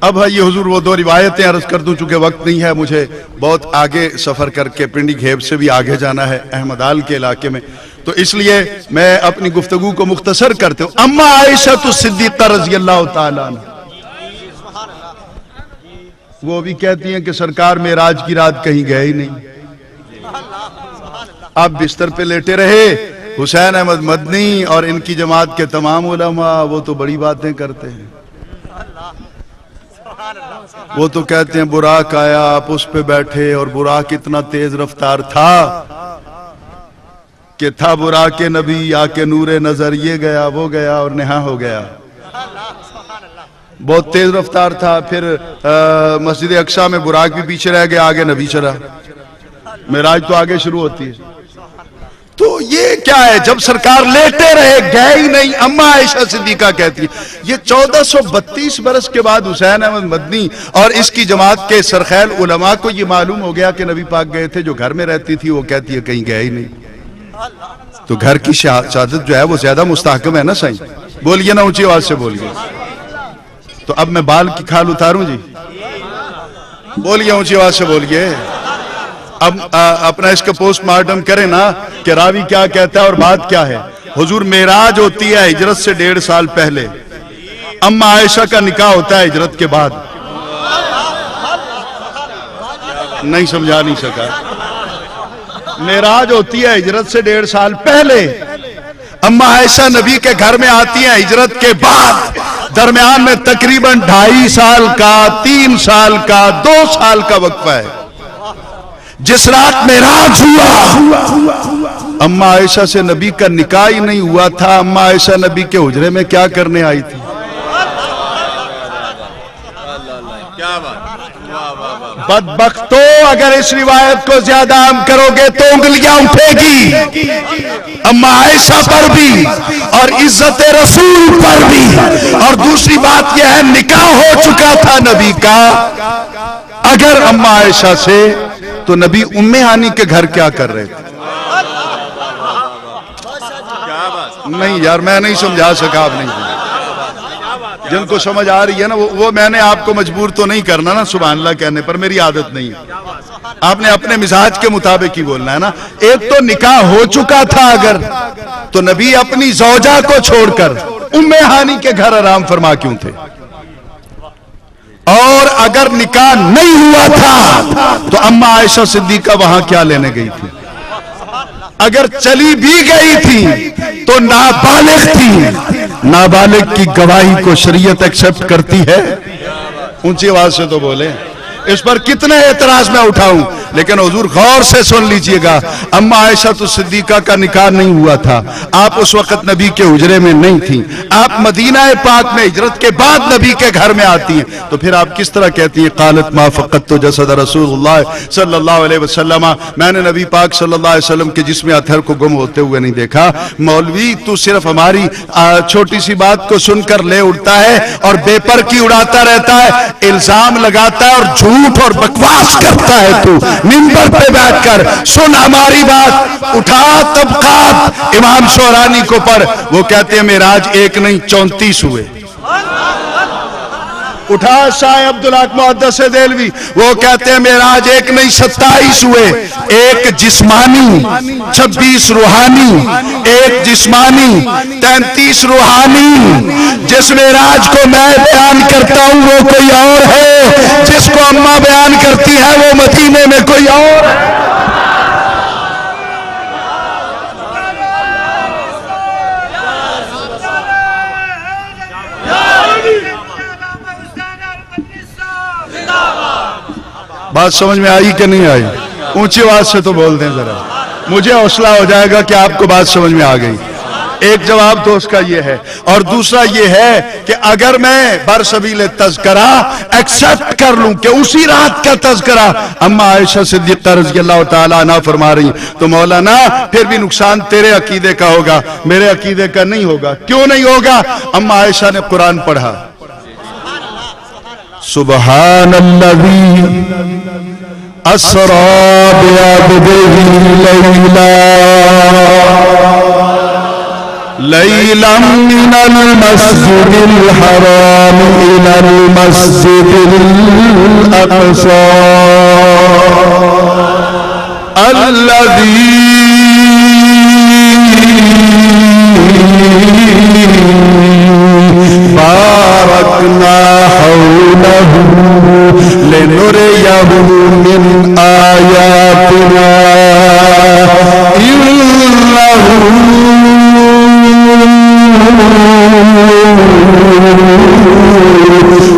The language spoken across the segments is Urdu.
اب یہ حضور وہ دو روایتیں عرض کر دوں، چونکہ وقت نہیں ہے، مجھے بہت آگے سفر کر کے پنڈی گھیب سے بھی آگے جانا ہے احمد آل کے علاقے میں، تو اس لیے میں اپنی گفتگو کو مختصر کرتے ہوں۔ اما عائشہ صدیقہ رضی اللہ تعالیٰ عنہ، وہ بھی کہتی ہیں کہ سرکار معراج کی رات کہیں گئے ہی نہیں، آپ بستر پہ لیٹے رہے۔ حسین احمد مدنی اور ان کی جماعت کے تمام علماء وہ تو بڑی باتیں کرتے ہیں، وہ تو کہتے ہیں براق آیا، آپ اس پہ بیٹھے، اور براق اتنا تیز رفتار تھا کہ تھا براق نبی آ کے نور نظر، یہ گیا وہ گیا اور نہا ہو گیا، بہت تیز رفتار تھا۔ پھر مسجد اقصی میں براق بھی پیچھے رہ گیا، آگے نبی چلا، معراج تو آگے شروع ہوتی ہے۔ تو یہ کیا ہے، جب سرکار لیٹے رہے گئے ہی نہیں۔ اما عائشہ صدیقہ کہتی ہے یہ 1432 برس کے بعد حسین احمد مدنی اور اس کی جماعت کے سرخیل علماء کو یہ معلوم ہو گیا کہ نبی پاک گئے تھے۔ جو گھر میں رہتی تھی وہ کہتی ہے کہیں گئے ہی نہیں۔ تو گھر کی شہادت جو ہے وہ زیادہ مستحکم ہے نا صحیح، بولیے نا اونچی آواز سے بولیے۔ تو اب میں بال کی کھال اتاروں جی، بولیے اونچی آواز سے بولیے۔ اب اپنا اس کا پوسٹ مارٹم کریں نا کہ راوی کیا کہتا ہے اور بات کیا ہے۔ حضور معراج ہوتی ہے ہجرت سے 1.5 سال پہلے، اما عائشہ کا نکاح ہوتا ہے ہجرت کے بعد۔ نہیں سمجھا نہیں سکا، معراج ہوتی ہے ہجرت سے 1.5 سال پہلے، اما عائشہ نبی کے گھر میں آتی ہیں ہجرت کے بعد۔ درمیان میں تقریباً 2.5 سال کا، 3 سال کا، 2 سال کا وقفہ ہے۔ جس رات معراج ہوا اما عائشہ سے نبی کا نکاح ہی نہیں ہوا تھا، اما عائشہ نبی کے حجرے میں کیا کرنے آئی تھی؟ بدبختو، اگر اس روایت کو زیادہ عام کرو گے تو انگلیاں اٹھے گی اما عائشہ پر بھی اور عزت رسول پر بھی۔ اور دوسری بات یہ ہے نکاح ہو چکا تھا نبی کا اگر اما عائشہ سے، تو نبی ام ہانی کے گھر کیا کر رہے تھے؟ نہیں یار میں نہیں سمجھا سکا، آپ نہیں سمجھا۔ جن کو سمجھ آ رہی ہے نا وہ میں نے آپ کو مجبور تو نہیں کرنا نا سبحان اللہ کہنے پر، میری عادت نہیں ہے، آپ نے اپنے مزاج کے مطابق ہی بولنا ہے نا۔ ایک تو نکاح ہو چکا تھا اگر، تو نبی اپنی زوجہ کو چھوڑ کر ام ہانی کے گھر آرام فرما کیوں تھے؟ اور اگر نکاح نہیں ہوا تھا تو اما عائشہ صدیقہ وہاں کیا لینے گئی تھی؟ اگر چلی بھی گئی تھی تو نابالغ تھی، نابالغ کی گواہی کو شریعت ایکسپٹ کرتی ہے؟ اونچی آواز سے تو بولے، اس پر کتنے اعتراض میں اٹھاؤں، لیکن حضور غور سے سن لیجئے گا، اما عائشہ صدیقہ کا نکاح نہیں ہوا تھا، آپ اس وقت نبی کے حجرے میں نہیں تھیں، آپ مدینہ پاک میں ہجرت کے بعد نبی کے گھر میں آتی ہیں، تو پھر آپ کس طرح کہتی ہیں قالت ما فقدت جسد رسول اللہ صلی اللہ علیہ وسلم، میں نے نبی پاک صلی اللہ علیہ وسلم کے جسم اطہر کو گم ہوتے ہوئے نہیں دیکھا۔ مولوی تو صرف ہماری چھوٹی سی بات کو سن کر لے اڑتا ہے اور بے پر کی اڑاتا رہتا ہے، الزام لگاتا ہے اور جھوٹ اور بکواس کرتا ہے۔ تو منبر پہ بیٹھ کر سن ہماری بات، اٹھا طبقات امام شورانی کو پڑھ، وہ کہتے ہیں معراج 1 نہیں 34 ہوئے۔ اٹھا شاہ عبدالحق محدث دہلوی، وہ کہتے ہیں معراج 1 نہیں 27 ہوئے۔ 1 جسمانی، 26 روحانی، 1 جسمانی، 33 روحانی۔ جس معراج کو میں بیان کرتا ہوں وہ کوئی اور ہے، جس کو اماں بیان کرتی ہے وہ مدینے میں کوئی اور ہے۔ بات سمجھ میں آئی کہ نہیں آئی؟ اونچی آواز سے تو بول دیں ذرا، مجھے حوصلہ ہو جائے گا کہ آپ کو بات سمجھ میں آ گئی۔ ایک جواب تو اس کا یہ ہے، اور دوسرا یہ ہے کہ اگر میں برسبیل تذکرہ ایکسپٹ کر لوں کہ اسی رات کا تذکرہ اما عائشہ صدیقہ رضی اللہ تعالیٰ عنہ فرما رہی ہیں، تو مولانا پھر بھی نقصان تیرے عقیدے کا ہوگا، میرے عقیدے کا نہیں ہوگا۔ کیوں نہیں ہوگا؟ اما عائشہ نے قرآن پڑھا، سبحان الذی اسری بعبدہ لیلا ليلا من المسجد الحرام إلى المسجد الأقصى الذي باركنا حوله لنريه من آياتنا إنه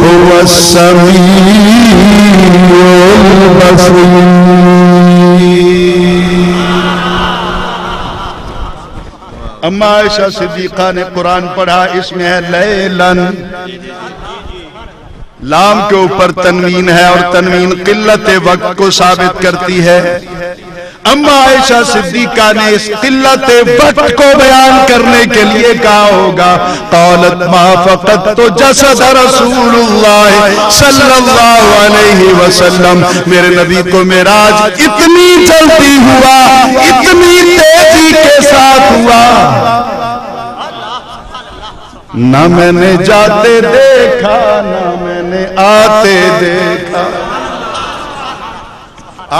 هو السميع البصير. اما عائشہ صدیقہ نے قرآن پڑھا، اس میں ہے لیلن، لام کے اوپر تنوین ہے اور تنوین قلت وقت کو ثابت کرتی ہے. اما عائشہ صدیقہ نے اس قلت وقت کو بیان کرنے کے لیے کہا ہوگا قالت ما فقدت جسد رسول اللہ صلی اللہ علیہ وسلم، میرے نبی کو معراج اتنی جلدی ہوا، اتنی تیزی کے ساتھ ہوا، نہ میں نے جاتے دیکھا نہ میں نے آتے دیکھا.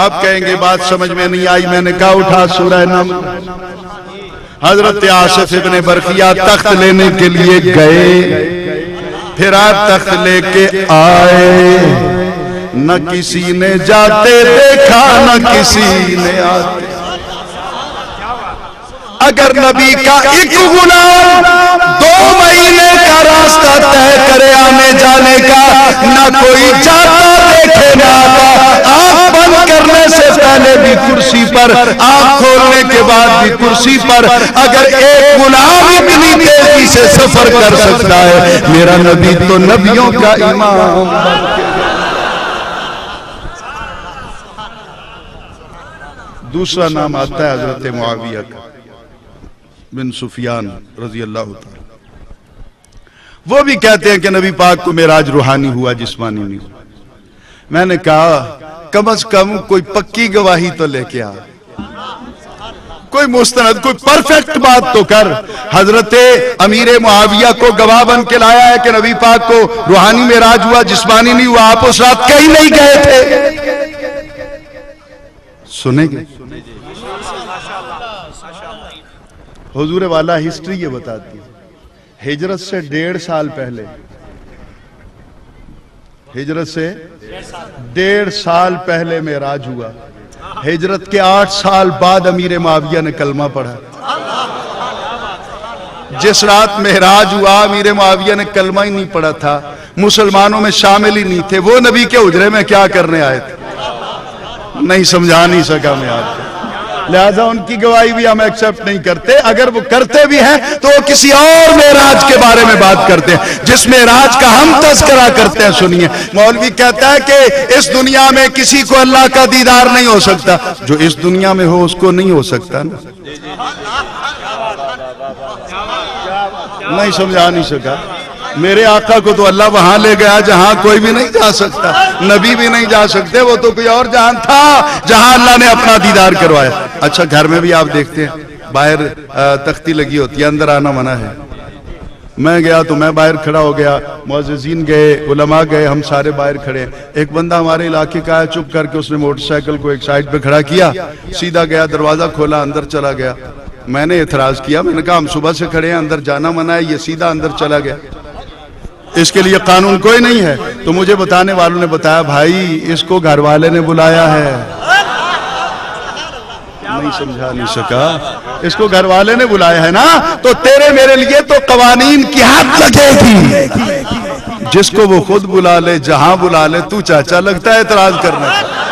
آپ کہیں گے بات سمجھ میں نہیں آئی، میں نے کہا اٹھا سورہ نمل. حضرت آصف ابن برقیہ تخت لینے کے لیے گئے، پھر آپ تخت لے کے آئے، نہ کسی نے جاتے دیکھا نہ کسی نے آتے. اگر نبی کا ایک غلام 2 مہینے کا راستہ طے کرے آنے جانے کا، نہ کوئی جاتا دیکھے نہ آتا، آنکھ بند کرنے سے پہلے بھی کرسی پر، آنکھ کھولنے کے بعد بھی کرسی پر، اگر ایک غلام اتنی تیزی سے سفر کر سکتا ہے، میرا نبی تو نبیوں کا امام. دوسرا نام آتا ہے حضرت معاویہ کا بن سفیان رضی اللہ تعالی. وہ بھی کہتے ہیں کہ نبی پاک کو معراج روحانی ہوا، جسمانی نہیں ہوا. میں نے کہا کم از کم کوئی پکی گواہی تو لے کے آ، کوئی مستند، کوئی پرفیکٹ بات تو کر. حضرت امیر معاویہ کو گواہ بن کے لایا ہے کہ نبی پاک کو روحانی معراج ہوا، جسمانی نہیں ہوا. آپ اس رات کہیں نہیں گئے تھے. سنیں گے حضور والا ہسٹری یہ بتاتی ہے، ہجرت سے 1.5 سال پہلے، ہجرت سے 1.5 سال پہلے معراج ہوا. ہجرت کے 8 سال بعد امیر معاویہ نے کلمہ پڑھا. جس رات معراج ہوا امیر معاویہ نے کلمہ ہی نہیں پڑھا تھا، مسلمانوں میں شامل ہی نہیں تھے. وہ نبی کے حجرے میں کیا کرنے آئے تھے؟ نہیں سمجھا نہیں سکا میں آپ کو. لہذا ان کی گواہی بھی ہم ایکسپٹ نہیں کرتے. اگر وہ کرتے بھی ہیں تو وہ کسی اور معراج کے بارے میں بات کرتے ہیں جس معراج کا ہم تذکرہ کرتے ہیں. سنیے، مولوی کہتا ہے کہ اس دنیا میں کسی کو اللہ کا دیدار نہیں ہو سکتا، جو اس دنیا میں ہو اس کو نہیں ہو سکتا نا. نہیں سمجھا نہیں سکا. میرے آقا کو تو اللہ وہاں لے گیا جہاں کوئی بھی نہیں جا سکتا، نبی بھی نہیں جا سکتے. وہ تو کوئی اور جہان تھا جہاں اللہ نے اپنا دیدار کروایا. اچھا، گھر میں بھی آپ دیکھتے ہیں باہر تختی لگی ہوتی ہے، اندر آنا منع ہے. میں گیا تو میں باہر کھڑا ہو گیا، معززین گئے، علماء گئے، ہم سارے باہر کھڑے. ایک بندہ ہمارے علاقے کا ہے، چپ کر کے اس نے موٹر سائیکل کو ایک سائیڈ پہ کھڑا کیا، سیدھا گیا، دروازہ کھولا، اندر چلا گیا. میں نے اعتراض کیا، میں نے کہا ہم صبح سے کھڑے ہیں، اندر جانا منع ہے، یہ سیدھا اندر چلا گیا، اس کے لیے قانون کوئی نہیں ہے. تو مجھے بتانے والوں نے بتایا بھائی اس کو گھر والے نے بلایا ہے. نہیں سمجھا نہیں سکا. اس کو گھر والے نے بلایا ہے نا، تو تیرے میرے لیے تو قوانین کی حد لگے گی. جس کو وہ خود بلا لے، جہاں بلا لے، تو چاچا لگتا ہے اعتراض کرنے کا.